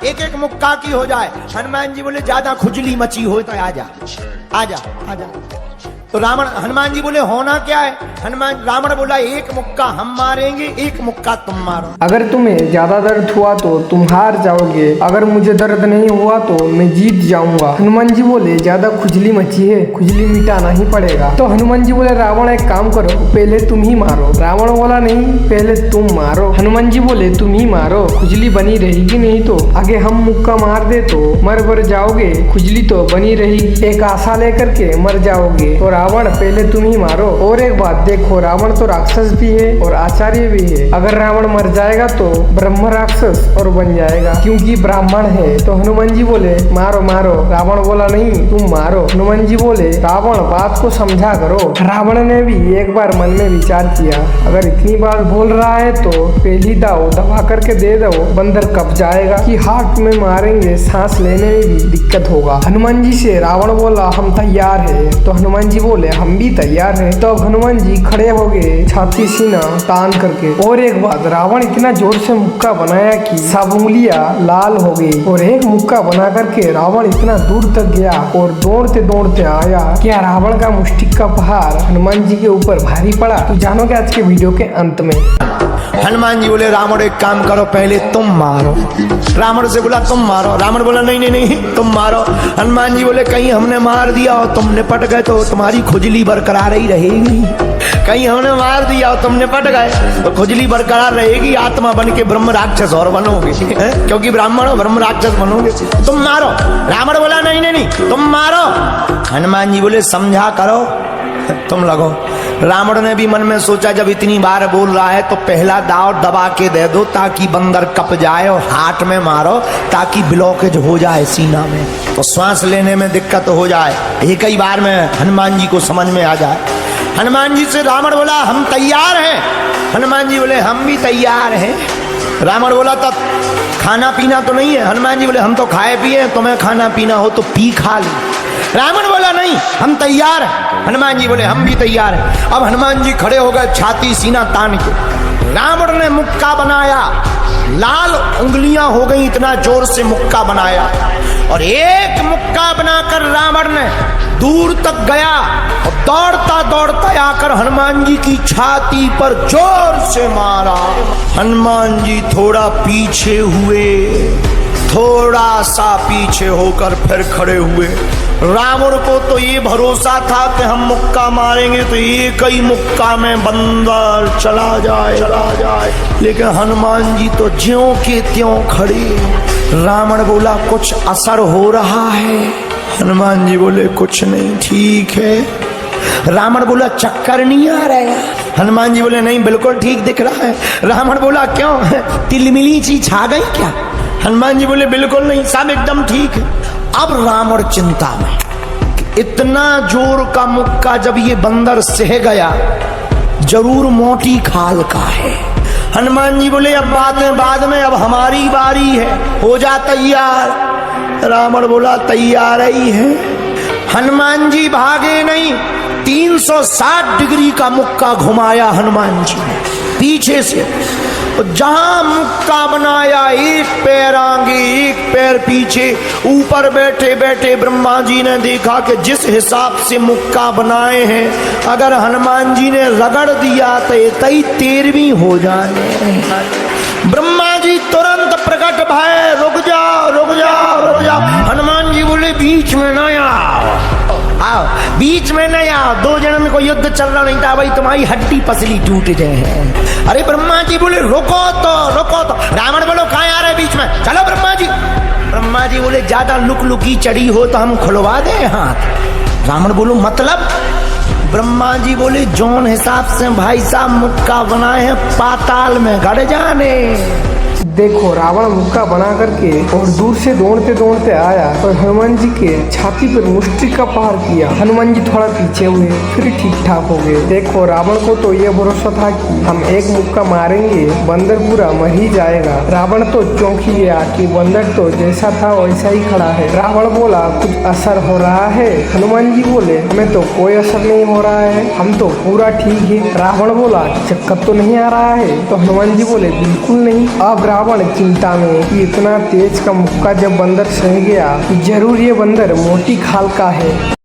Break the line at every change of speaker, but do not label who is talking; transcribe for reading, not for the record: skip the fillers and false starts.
एक एक मुक्का की हो जाए। हनुमान जी बोले ज्यादा खुजली मची हो तो आजा आजा आजा। तो हनुमान जी बोले होना क्या है? रावण बोला एक मुक्का हम मारेंगे, एक मुक्का तुम मारो।
अगर तुम्हें ज्यादा दर्द हुआ तो तुम हार जाओगे, अगर मुझे दर्द नहीं हुआ तो मैं जीत जाऊंगा। हनुमान जी बोले ज्यादा खुजली मची है, खुजली मिटाना ही पड़ेगा। तो हनुमान जी बोले रावण एक काम करो, पहले तुम ही मारो। रावण बोला नहीं, पहले तुम मारो। हनुमान जी बोले तुम ही मारो, खुजली बनी रहेगी, नहीं तो आगे हम मुक्का मार दे तो मर जाओगे, खुजली तो बनी रहेगी, एक आशा लेकर के मर जाओगे। तो रावण पहले तुम ही मारो। और एक बात देखो, रावण तो राक्षस भी है और आचार्य भी है। अगर रावण मर जाएगा तो ब्रह्म राक्षस और बन जाएगा, क्योंकि ब्राह्मण है। तो हनुमान जी बोले मारो मारो। रावण बोला नहीं, तुम मारो। हनुमान जी बोले रावण बात को समझा करो। रावण ने भी एक बार मन में विचार किया, अगर इतनी बात बोल रहा है तो पहली दाव दबा करके दे दो, बंदर कब जाएगा कि हाथ में मारेंगे, सांस लेने में भी दिक्कत होगा। हनुमान जी से रावण बोला हम तैयार है। तो हनुमान जी बोले हम भी तैयार हैं। तो अब हनुमान जी खड़े हो गए, छाती सीना तान करके। और एक बात, रावण इतना जोर से मुक्का बनाया कि सब उंगलियां लाल हो गई। और एक मुक्का बना करके रावण इतना दूर तक गया और दौड़ते दौड़ते आया। क्या रावण का मुष्टिक का प्रहार हनुमान जी के ऊपर भारी पड़ा? तो जानोगे आज के वीडियो के अंत में।
हनुमान जी बोले रावण एक काम करो, पहले तुम मारो। रावण से बोला तुम मारो। रावण बोला नहीं नहीं नहीं तुम मारो। हनुमान जी बोले कहीं हमने मार दिया और तुम निपट गए तो तुम्हारी खुजली बरकरार ही रहेगी। कहीं हमने मार दिया और तुम निपट गए तो खुजली बरकरार रहेगी, आत्मा बन के ब्रह्म राक्षस और बनोगे, क्योंकि ब्राह्मण हो, ब्रह्म राक्षस बनोगे। तुम मारो। रावण बोला नहीं नहीं नहीं तुम मारो। हनुमान जी बोले समझा करो, तुम लगो। रावण ने भी मन में सोचा जब इतनी बार बोल रहा है तो पहला दाव दबा के दे दो ताकि बंदर कप जाए, और हाथ में मारो ताकि ब्लॉकेज हो जाए सीना में, तो श्वास लेने में दिक्कत हो जाए। एक ही बार में हनुमान जी को समझ में आ जाए। हनुमान जी से रावण बोला हम तैयार हैं। हनुमान जी बोले हम भी तैयार हैं। रावण बोला तब खाना पीना तो नहीं है? हनुमान जी बोले हम तो खाए पिए, तुम्हें खाना पीना हो तो पी खा ली। रावण बोला नहीं हम तैयार हैं। हनुमान जी बोले हम भी तैयार हैं। अब हनुमान जी खड़े हो गए छाती सीना तान के। रावण ने मुक्का बनाया, लाल उंगलियां हो गई, इतना जोर से मुक्का बनाया। और एक मुक्का बनाकर रावण ने दूर तक गया और दौड़ता दौड़ता आकर हनुमान जी की छाती पर जोर से मारा। हनुमान जी थोड़ा पीछे हुए, थोड़ा सा पीछे होकर फिर खड़े हुए। रावण को तो ये भरोसा था कि हम मुक्का मारेंगे तो एक ही मुक्का में बंदर चला जाए, लेकिन हनुमान जी तो ज्यों के त्यों खड़े। रावण बोला कुछ असर हो रहा है? हनुमान जी बोले कुछ नहीं, ठीक है। रावण बोला चक्कर नहीं आ रहा है? हनुमान जी बोले नहीं बिल्कुल ठीक दिख रहा है। रावण बोला क्यों, तिलमिली चीज छा गई क्या? हनुमान जी बोले बिल्कुल नहीं, सब एकदम ठीक है। अब रावण चिंता में, इतना जोर का मुक्का जब ये बंदर सह गया जरूर मोटी खाल का है। हनुमान जी बोले अब बाद में अब हमारी बारी है, हो जा तैयार। रावण बोला तैयार ही है। हनुमान जी भागे नहीं, 360 डिग्री का मुक्का घुमाया हनुमान जी ने पीछे से। जहां मुक्का बनाया, एक पैर आगे एक पैर पीछे, ऊपर बैठे बैठे ब्रह्मा जी ने देखा कि जिस हिसाब से मुक्का बनाए हैं अगर हनुमान जी ने रगड़ दिया तो तई 13वीं हो जाए। ब्रह्मा जी तुरंत प्रकट भय, रुक जाओ रुक जाओ रुक जाओ। हनुमान जी बोले बीच में न आओ, बीच में नहीं आओ, दो जन्म को युद्ध चल रहा नहीं था भाई, तुम्हारी हड्डी पसली टूट जाए। अरे ब्रह्मा जी बोले रुको तो। रावण बोलो कहाँ आ रहे बीच में, चलो ब्रह्मा जी। ब्रह्मा जी बोले ज्यादा लुकी चढ़ी हो तो हम खुलवा दे हाथ। रावण बोलो मतलब? ब्रह्मा जी बोले जोन हिसाब से भाई साहब मुक्का बनाए हैं पाताल में गड़ जाने।
देखो रावण मुक्का बना करके और दूर से दौड़ते दौड़ते आया और हनुमान जी के छाती पर मुष्टिक का प्रहार किया। हनुमान जी थोड़ा पीछे हुए, फिर ठीक ठाक हो गए। देखो रावण को तो ये भरोसा था कि हम एक मुक्का मारेंगे बंदर पूरा मर ही जाएगा। रावण तो चौंकी गया कि बंदर तो जैसा था वैसा ही खड़ा है। रावण बोला कुछ असर हो रहा है? हनुमान जी बोले हमें तो कोई असर नहीं हो रहा है, हम तो पूरा ठीक है। रावण बोला चक्कर तो नहीं आ रहा है? तो हनुमान जी बोले बिल्कुल नहीं। अब रावण चिंता में कि इतना तेज का मुक्का जब बंदर सह गया, जरूर ये बंदर मोटी खाल का है।